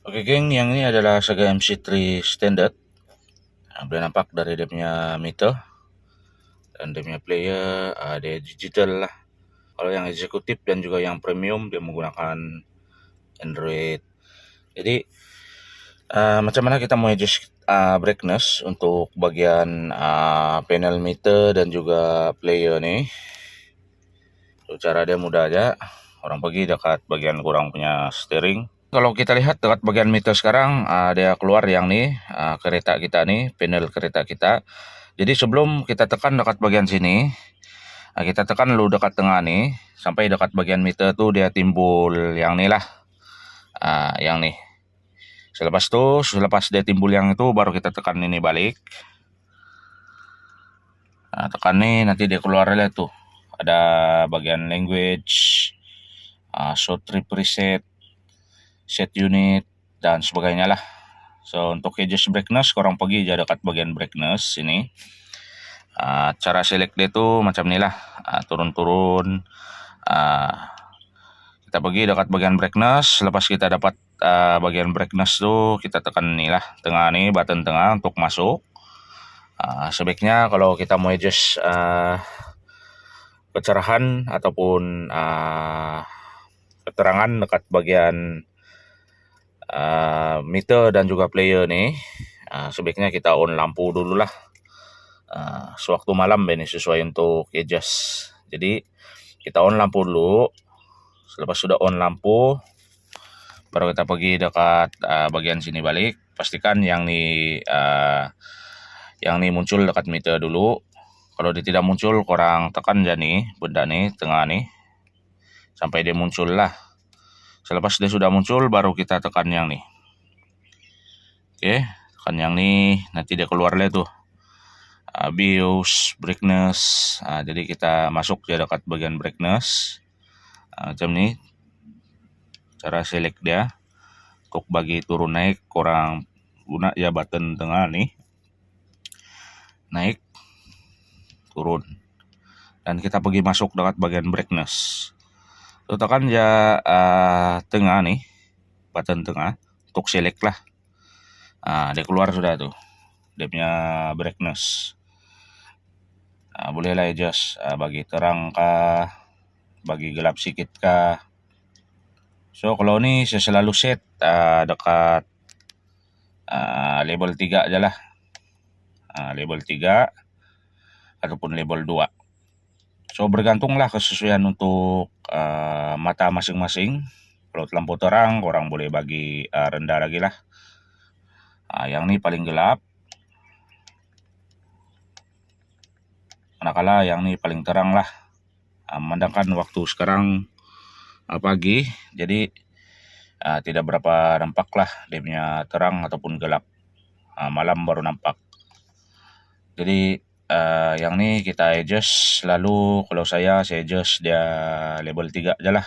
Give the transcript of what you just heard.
Oke geng, yang ini adalah Saga MC3 Standard. Boleh nampak dari dia punya meter dan dia punya player, dia digital lah. Kalau yang eksekutif dan juga yang premium dia menggunakan Android. Jadi macam mana kita mau adjust brightness untuk bagian panel meter dan juga player ni. So, cara dia mudah aja. Orang pergi dekat bagian kurang punya steering. Kalau kita lihat dekat bagian meter sekarang, dia keluar yang ni, kereta kita ni, panel kereta kita. Jadi sebelum kita tekan dekat bagian sini, kita tekan dulu dekat tengah ni, sampai dekat bagian meter tu dia timbul yang ni lah, yang ni. Selepas dia timbul yang itu, baru kita tekan ini balik. Tekan ni, nanti dia keluar lah tu. Ada bagian language, short trip preset, set unit dan sebagainya lah. So untuk adjust brightness, korang pergi je dekat bagian brightness sini. Cara select dia tu macam ni lah, turun-turun. Kita pergi dekat bagian brightness. Lepas kita dapat bagian brightness tu, kita tekan ni lah, tengah ni, button tengah untuk masuk. Sebaiknya kalau kita mau adjust kecerahan ataupun keterangan dekat bagian meter dan juga player ni, sebaiknya kita on lampu dulu lah. Sewaktu malam ini sesuai untuk adjust. Jadi kita on lampu dulu. Selepas sudah on lampu, baru kita pergi dekat bagian sini balik. Pastikan yang ni muncul dekat meter dulu. Kalau dia tidak muncul, korang tekan je ni, benda ni, tengah ni, sampai dia muncul lah. Selepas dia sudah muncul, baru kita tekan yang ni. Oke, tekan yang ni, nanti dia keluar lah tu. BIOS, brightness. Jadi kita masuk je dekat bagian brightness. Macam ni. Cara select dia. Untuk bagi turun naik, korang guna ya button tengah ni. Naik, turun. Dan kita pergi masuk dekat bagian brightness. So, tekan je tengah ni, button tengah, untuk select lah. Dia keluar sudah tu, dia punya brightness. Bolehlah adjust, bagi terang kah, bagi gelap sikit kah. So kalau ni saya selalu set dekat level 3 je lah. Level 3 ataupun level 2. So bergantunglah kesesuaian untuk mata masing-masing. Kalau terlampau terang, orang boleh bagi rendah lagi lah. Yang ni paling gelap. Manakala yang ni paling terang lah. Memandangkan waktu sekarang pagi, jadi tidak berapa nampak lah dia punya terang ataupun gelap. Malam baru nampak. Jadi yang ni kita adjust, lalu kalau saya adjust dia level 3 je lah.